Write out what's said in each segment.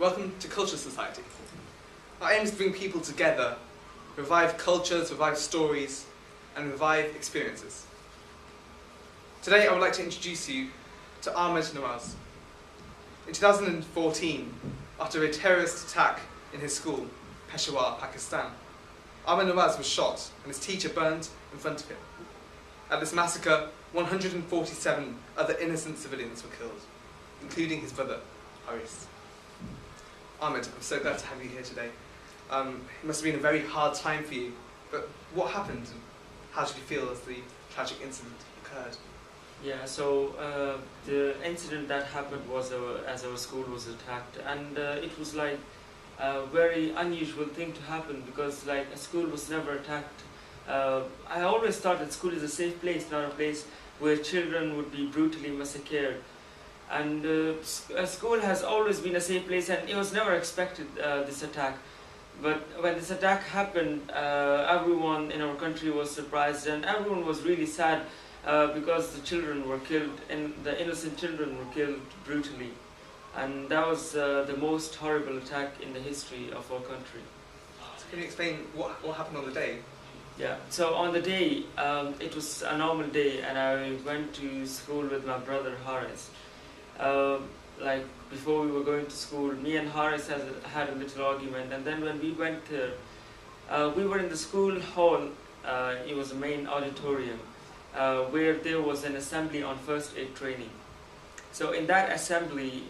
Welcome to Culture Society. Our aim is to bring people together, revive cultures, revive stories, and revive experiences. Today I would like to introduce you to Ahmad Nawaz. In 2014, after a terrorist attack in his school, Peshawar, Pakistan, Ahmad Nawaz was shot and his teacher burned in front of him. At this massacre, 147 other innocent civilians were killed, including his brother, Haris. Ahmad, I'm so glad to have you here today. It must have been a very hard time for you, but what happened and how did you feel as the tragic incident occurred? Yeah, so the incident that happened was as our school was attacked, and it was like a very unusual thing to happen because like a school was never attacked. I always thought that school is a safe place, not a place where children would be brutally massacred. And school has always been a safe place, and it was never expected, this attack. But when this attack happened, everyone in our country was surprised, and everyone was really sad because the children were killed, and the innocent children were killed brutally. And that was the most horrible attack in the history of our country. So can you explain what happened on the day? Yeah, so on the day, it was a normal day, and I went to school with my brother Haris. Like before we were going to school, me and Haris had a little argument, and then when we went there, we were in the school hall. It was a main auditorium where there was an assembly on first aid training. So in that assembly,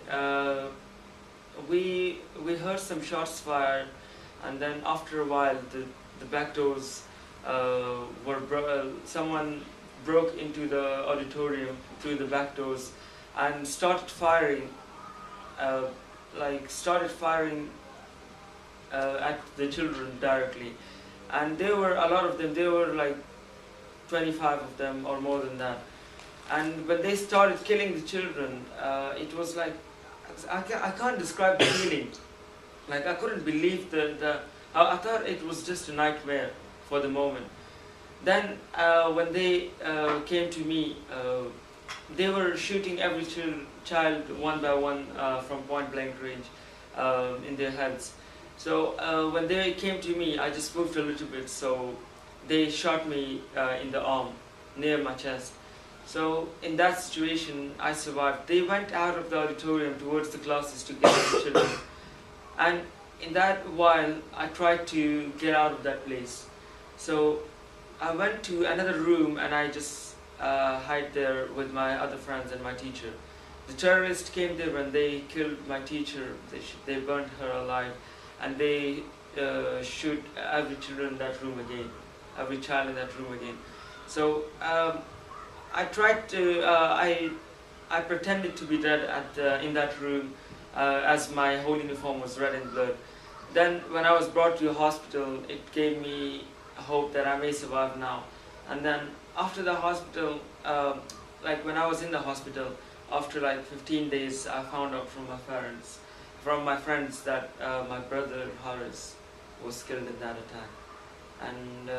we heard some shots fired, and then after a while, the back doors someone broke into the auditorium through the back doors and started firing at the children directly. And there were a lot of them. There were like 25 of them or more than that. And when they started killing the children, it was like, I can't describe the feeling. Like I couldn't believe I thought it was just a nightmare for the moment. Then when they came to me, they were shooting every child one by one from point blank range in their heads. So when they came to me, I just moved a little bit, so they shot me in the arm near my chest. So in that situation, I survived. They went out of the auditorium towards the classes to get the children. And in that while, I tried to get out of that place. So I went to another room and I just hide there with my other friends and my teacher. The terrorists came there when they killed my teacher. They burned her alive, and they shoot every child in that room again. So I tried to. I pretended to be dead in that room as my whole uniform was red in blood. Then when I was brought to a hospital, it gave me hope that I may survive now. And then after the hospital, like when I was in the hospital, after like 15 days, I found out from my friends that my brother Haris was killed in that attack. And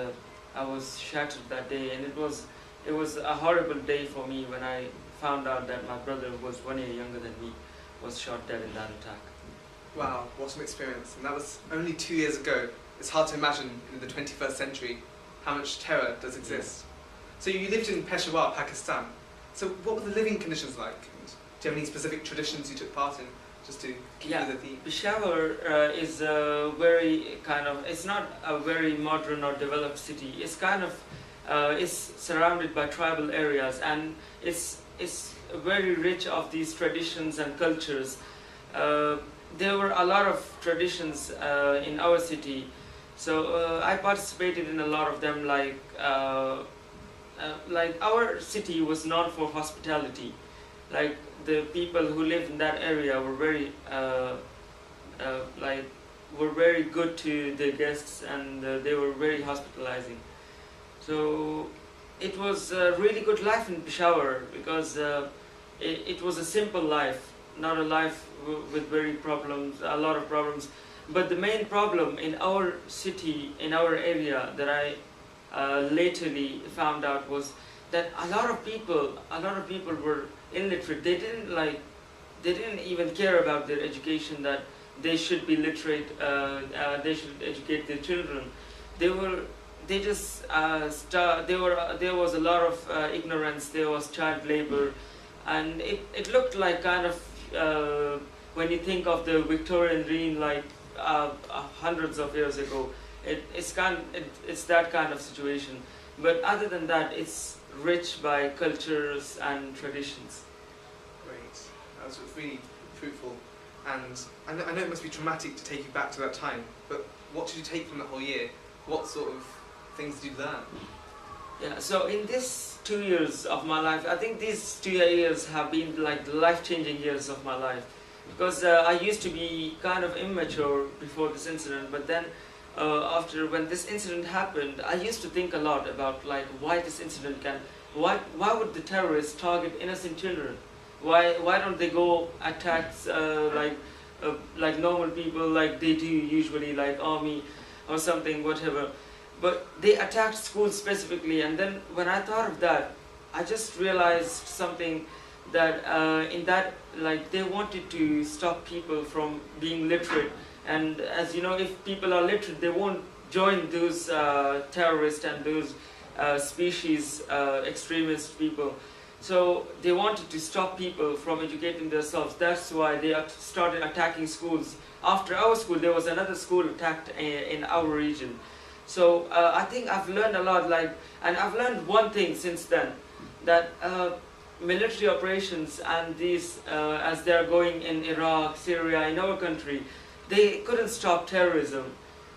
I was shattered that day, and it was a horrible day for me when I found out that my brother, who was 1 year younger than me, was shot dead in that attack. Wow, what an experience. And that was only 2 years ago. It's hard to imagine in the 21st century how much terror does exist. Yeah. So you lived in Peshawar, Pakistan. So what were the living conditions like? And do you have any specific traditions you took part in, just to keep with the theme? Peshawar is a very it's not a very modern or developed city. It's it's surrounded by tribal areas, and it's very rich of these traditions and cultures. There were a lot of traditions in our city, so I participated in a lot of them. Like our city was known for hospitality. Like the people who lived in that area were very good to their guests, and they were very hospitalizing. So it was a really good life in Peshawar because it was a simple life, not a life with a lot of problems. But the main problem in our city, in our area, that I lately found out was that a lot of people were illiterate. They didn't even care about their education. That they should be literate, they should educate their children. They were, they just, there was a lot of ignorance, there was child labor, and it looked like kind of, when you think of the Victorian reign, like hundreds of years ago, it's that kind of situation. But other than that, it's rich by cultures and traditions. Great. That was really fruitful. And I know it must be traumatic to take you back to that time, but what did you take from that whole year? What sort of things did you learn? Yeah, so in these 2 years of my life, I think these 2 years have been like the life-changing years of my life. Because I used to be kind of immature before this incident, but then when this incident happened, I used to think a lot about like why this incident why would the terrorists target innocent children? Why don't they go attack like normal people like they do usually, like army or something, whatever. But they attacked schools specifically, and then when I thought of that, I just realized something, that in that, like, they wanted to stop people from being literate. And as you know, if people are literate, they won't join those terrorists and those species extremist people. So they wanted to stop people from educating themselves. That's why they started attacking schools. After our school, there was another school attacked in our region. So I think I've learned a lot, and I've learned one thing since then, that military operations and these, as they are going in Iraq, Syria, in our country, they couldn't stop terrorism.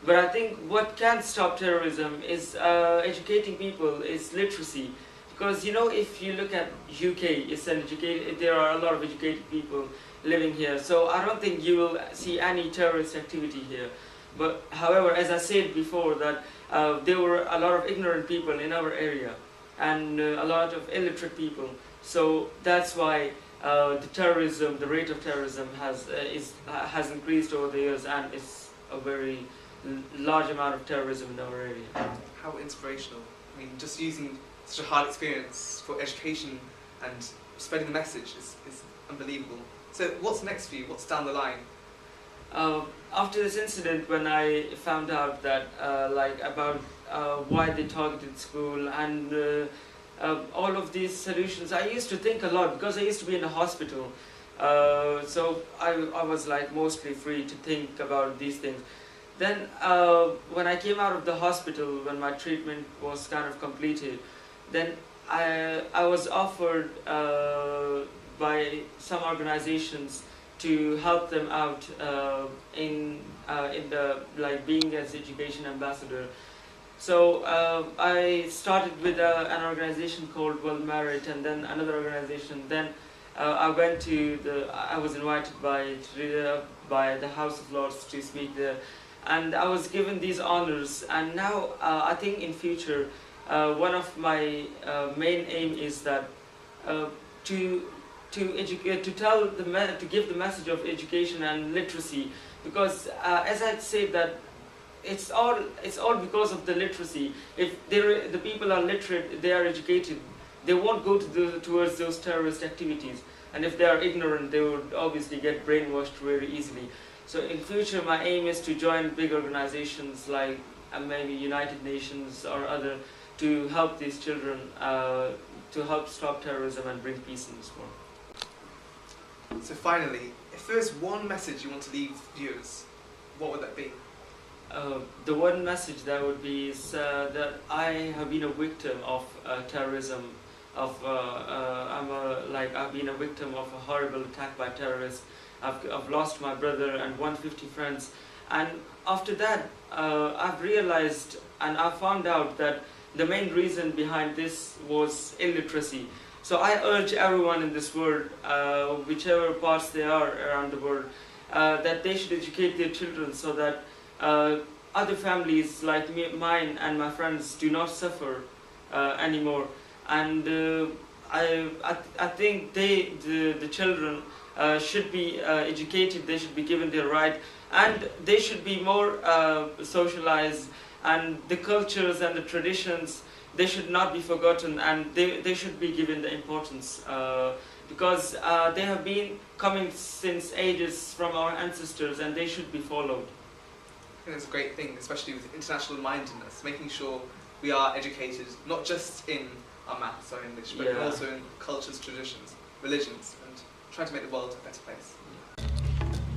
But I think what can stop terrorism is educating people, is literacy. Because you know, if you look at UK, there are a lot of educated people living here. So I don't think you will see any terrorist activity here. But however, as I said before, that there were a lot of ignorant people in our area, and a lot of illiterate people. So that's why the rate of terrorism has increased over the years, and it's a very large amount of terrorism in our area. How inspirational. I mean, just using such a hard experience for education and spreading the message is unbelievable. So what's next for you? What's down the line? After this incident, when I found out that about why they targeted school and all of these solutions, I used to think a lot, because I used to be in a hospital. So I was like mostly free to think about these things. Then when I came out of the hospital, when my treatment was kind of completed, then I was offered by some organizations to help them out in the being as education ambassador. So I started with an organization called World Merit, and then another organization. Then I was invited by the House of Lords to speak there, and I was given these honors. And now I think in future, one of my main aim is that to educate, to give the message of education and literacy, because as I said, that it's all because of the literacy. If the people are literate, they are educated, they won't go towards those terrorist activities. And if they are ignorant, they would obviously get brainwashed very easily. So in future, my aim is to join big organizations like maybe United Nations or other, to help these children, to help stop terrorism and bring peace in this world. So finally, if there is one message you want to leave viewers, what would that be? The one message that would be is that I have been a victim of terrorism. I've been a victim of a horrible attack by terrorists. I've lost my brother and 150 friends. And after that, I've realized and I found out that the main reason behind this was illiteracy. So I urge everyone in this world, whichever parts they are around the world, that they should educate their children so that other families like mine and my friends do not suffer anymore. And I think the children should be educated, they should be given their right, and they should be more socialized, and the cultures and the traditions, they should not be forgotten, and they should be given the importance because they have been coming since ages from our ancestors, and they should be followed. I think it's a great thing, especially with international mindedness, making sure we are educated not just in our maths or English, but Yeah. also in cultures, traditions, religions, and trying to make the world a better place.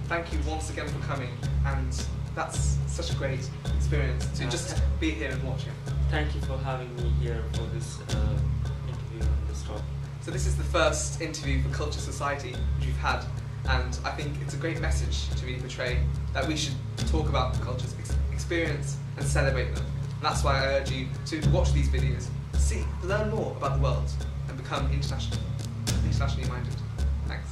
Thank you once again for coming, and that's such a great experience to just be here and watch it. Thank you for having me here for this interview on this topic. So this is the first interview for Culture Society which we've had, and I think it's a great message to really portray that we should talk about the cultures, experience and celebrate them. And that's why I urge you to watch these videos, learn more about the world and become internationally minded. Thanks.